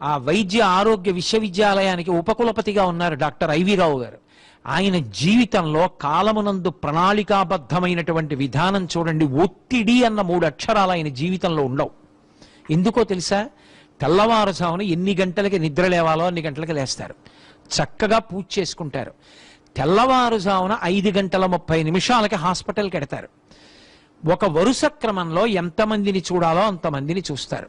ఆ వైద్య ఆరోగ్య విశ్వవిద్యాలయానికి ఉపకులపతిగా ఉన్నారు డాక్టర్ ఐవి రావు గారు. ఆయన జీవితంలో కాలమునందు ప్రణాళికాబద్ధమైనటువంటి విధానం చూడండి. ఒత్తిడి అన్న 3 అక్షరాలు ఆయన జీవితంలో ఉండవు. ఎందుకో తెలుసా? తెల్లవారుజామున ఎన్ని గంటలకి నిద్ర లేవాలో అన్ని గంటలకి లేస్తారు, చక్కగా పూజ చేసుకుంటారు. తెల్లవారుజామున 5:30 హాస్పిటల్కి వెడతారు. ఒక వరుస క్రమంలో ఎంతమందిని చూడాలో అంతమందిని చూస్తారు.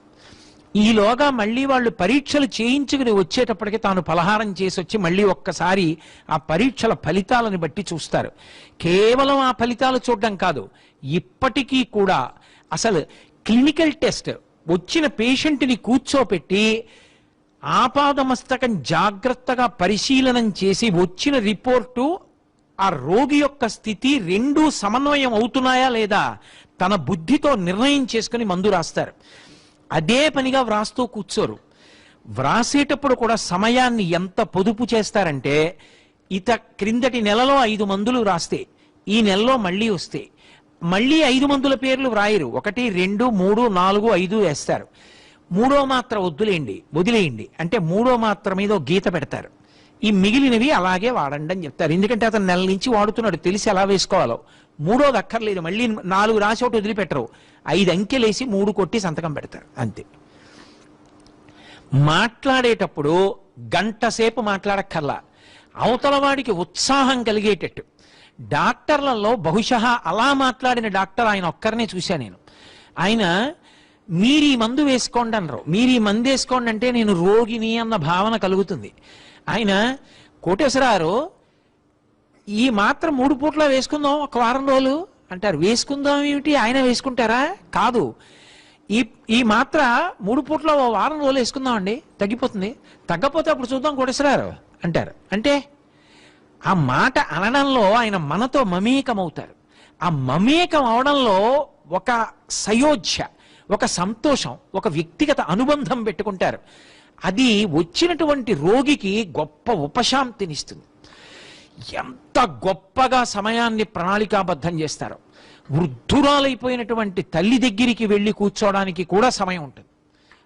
ఈలోగా మళ్ళీ వాళ్ళు పరీక్షలు చేయించుకుని వచ్చేటప్పటికి తాను పలహారం చేసి వచ్చి మళ్ళీ ఒక్కసారి ఆ పరీక్షల ఫలితాలను బట్టి చూస్తారు. కేవలం ఆ ఫలితాలు చూడడం కాదు, ఇప్పటికీ కూడా అసలు క్లినికల్ టెస్ట్ వచ్చిన పేషెంట్ని కూర్చోపెట్టి ఆపాదమస్తకం జాగ్రత్తగా పరిశీలనం చేసి వచ్చిన రిపోర్టు ఆ రోగి యొక్క స్థితి రెండూ సమన్వయం అవుతున్నాయా లేదా తన బుద్ధితో నిర్ణయం చేసుకుని మందు రాస్తారు. అదే పనిగా వ్రాస్తూ కూర్చోరు. వ్రాసేటప్పుడు కూడా సమయాన్ని ఎంత పొదుపు చేస్తారంటే, క్రిందటి నెలలో 5 మందులు రాస్తే ఈ నెలలో మళ్ళీ వస్తే మళ్ళీ 5 మందుల పేర్లు వ్రాయరు. 1, 2, 3, 4, 5 వేస్తారు. 3వ మాత్ర వదిలేయండి అంటే 3వ మాత్ర మీద గీత పెడతారు. ఈ మిగిలినవి అలాగే వాడండి అని చెప్తారు. ఎందుకంటే అతను నెల నుంచి వాడుతున్నాడు, తెలిసి ఎలా వేసుకోవాలో. 3వది అక్కర్లేదు, మళ్ళీ 4 రాసి ఒకటి వదిలిపెట్టరు. 5 అంకెలేసి 3 కొట్టి సంతకం పెడతారు, అంతే. మాట్లాడేటప్పుడు గంట సేపు మాట్లాడక్కర్లా, అవతల వాడికి ఉత్సాహం కలిగేటట్టు. డాక్టర్లలో బహుశా అలా మాట్లాడిన డాక్టర్ ఆయన ఒక్కరినే చూశాను నేను. ఆయన మీరు ఈ మందు వేసుకోండి అనరు, మీరు ఈ మందు వేసుకోండి అంటే నేను రోగిని అన్న భావన కలుగుతుంది. ఆయన కోటేశ్వరారు ఈ మాత్రం 3 పూట్ల వేసుకుందాం 1 వారం రోజులు అంటారు. వేసుకుందాం ఏమిటి, ఆయన వేసుకుంటారా? కాదు, ఈ మాత్ర 3 పూట్ల 1 వారం రోజులు వేసుకుందాం అండి, తగ్గిపోతుంది, తగ్గపోతే అప్పుడు చూద్దాం కోటేశ్వరారు అంటారు. అంటే ఆ మాట అనడంలో ఆయన మనతో మమేకమవుతారు. ఆ మమేకం అవడంలో ఒక సయోధ్య, ఒక సంతోషం, ఒక వ్యక్తిగత అనుబంధం పెట్టుకుంటారు. అది వచ్చినటువంటి రోగికి గొప్ప ఉపశాంతినిస్తుంది. ఎంత గొప్పగా సమయాన్ని ప్రణాళికాబద్ధం చేస్తారో. వృద్ధురాలైపోయినటువంటి తల్లి దగ్గరికి వెళ్ళి కూర్చోవడానికి కూడా సమయం ఉంటుంది.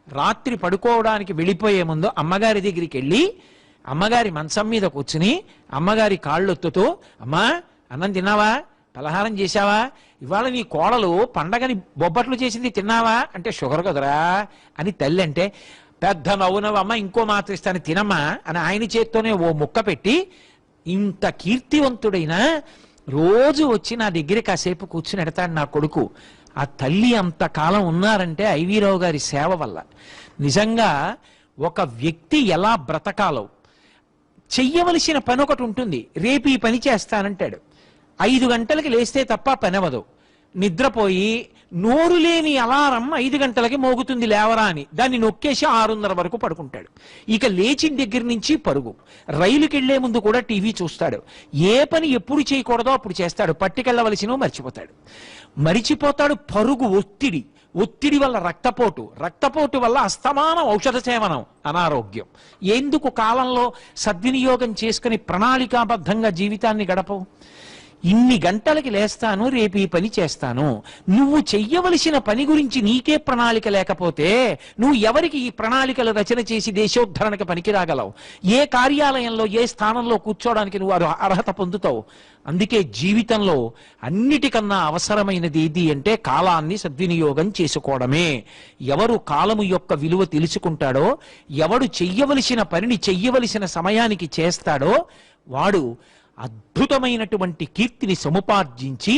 రాత్రి పడుకోవడానికి వెళ్ళిపోయే ముందు అమ్మగారి దగ్గరికి వెళ్ళి అమ్మగారి మంచం మీద కూర్చుని అమ్మగారి కాళ్ళొత్తుతూ, అమ్మా అన్నం తిన్నావా, పలహారం చేశావా, ఇవాళ నీ కోడలు పండగని బొబ్బట్లు చేసింది తిన్నావా అంటే షుగర్ కదరా అని తల్లి అంటే, పెద్ద నవ్వునవమ్మ, ఇంకో మాత్రం ఇస్తాను తినమ్మా అని ఆయన చేత్తోనే ఓ ముక్క పెట్టి, ఇంత కీర్తివంతుడైనా రోజు వచ్చి నా దగ్గర కాసేపు కూర్చుని ఎడతాడు నా కొడుకు. ఆ తల్లి అంతకాలం ఉన్నారంటే ఐవి రావు గారి సేవ వల్ల. నిజంగా ఒక వ్యక్తి ఎలా బ్రతకాలో, చెయ్యవలసిన పని ఒకటి ఉంటుంది. రేపు ఈ పని చేస్తానంటాడు, 5 గంటలకి లేస్తే తప్ప పని అవ్వదు. నిద్రపోయి నోరు లేని అలారం 5 గంటలకి మోగుతుంది లేవరా అని దాన్ని నొక్కేసి 6:30 వరకు పడుకుంటాడు. ఇక లేచిన దగ్గర నుంచి పరుగు. రైలుకి వెళ్లే ముందు కూడా టీవీ చూస్తాడు. ఏ పని ఎప్పుడు చేయకూడదో అప్పుడు చేస్తాడు. పట్టుకెళ్లవలసినో మరిచిపోతాడు. పరుగు, ఒత్తిడి వల్ల రక్తపోటు వల్ల అస్తమానం ఔషధ సేవనం, అనారోగ్యం. ఎందుకు కాలంలో సద్వినియోగం చేసుకుని ప్రణాళికాబద్ధంగా జీవితాన్ని గడపవు? ఇన్ని గంటలకి లేస్తాను, రేపు ఈ పని చేస్తాను. నువ్వు చెయ్యవలసిన పని గురించి నీకే ప్రణాళిక లేకపోతే నువ్వు ఎవరికి ఈ ప్రణాళికలు రచన చేసి దేశోద్ధరణకి పనికిరాగలవు? ఏ కార్యాలయంలో ఏ స్థానంలో కూర్చోవడానికి నువ్వు అర్హత పొందుతావు? అందుకే జీవితంలో అన్నిటికన్నా అవసరమైనది ఏది అంటే కాలాన్ని సద్వినియోగం చేసుకోవడమే. ఎవరు కాలము యొక్క విలువ తెలుసుకుంటాడో, ఎవడు చెయ్యవలసిన పనిని చెయ్యవలసిన సమయానికి చేస్తాడో వాడు అద్భుతమైనటువంటి కీర్తిని సముపార్జించి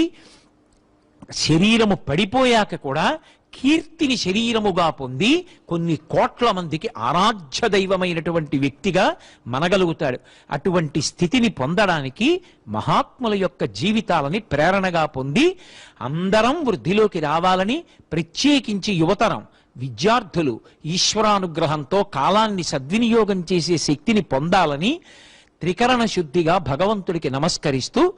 శరీరము పడిపోయాక కూడా కీర్తిని శరీరముగా పొంది కొన్ని కోట్ల మందికి ఆరాధ్య దైవమైనటువంటి వ్యక్తిగా మనగలుగుతాడు. అటువంటి స్థితిని పొందడానికి మహాత్ముల యొక్క జీవితాలని ప్రేరణగా పొంది అందరం వృద్ధిలోకి రావాలని, ప్రత్యేకించి యువతరం విద్యార్థులు ఈశ్వరానుగ్రహంతో కాలాన్ని సద్వినియోగం చేసే శక్తిని పొందాలని త్రికరణ శుద్ధిగా భగవంతుడికి నమస్కరిస్తూ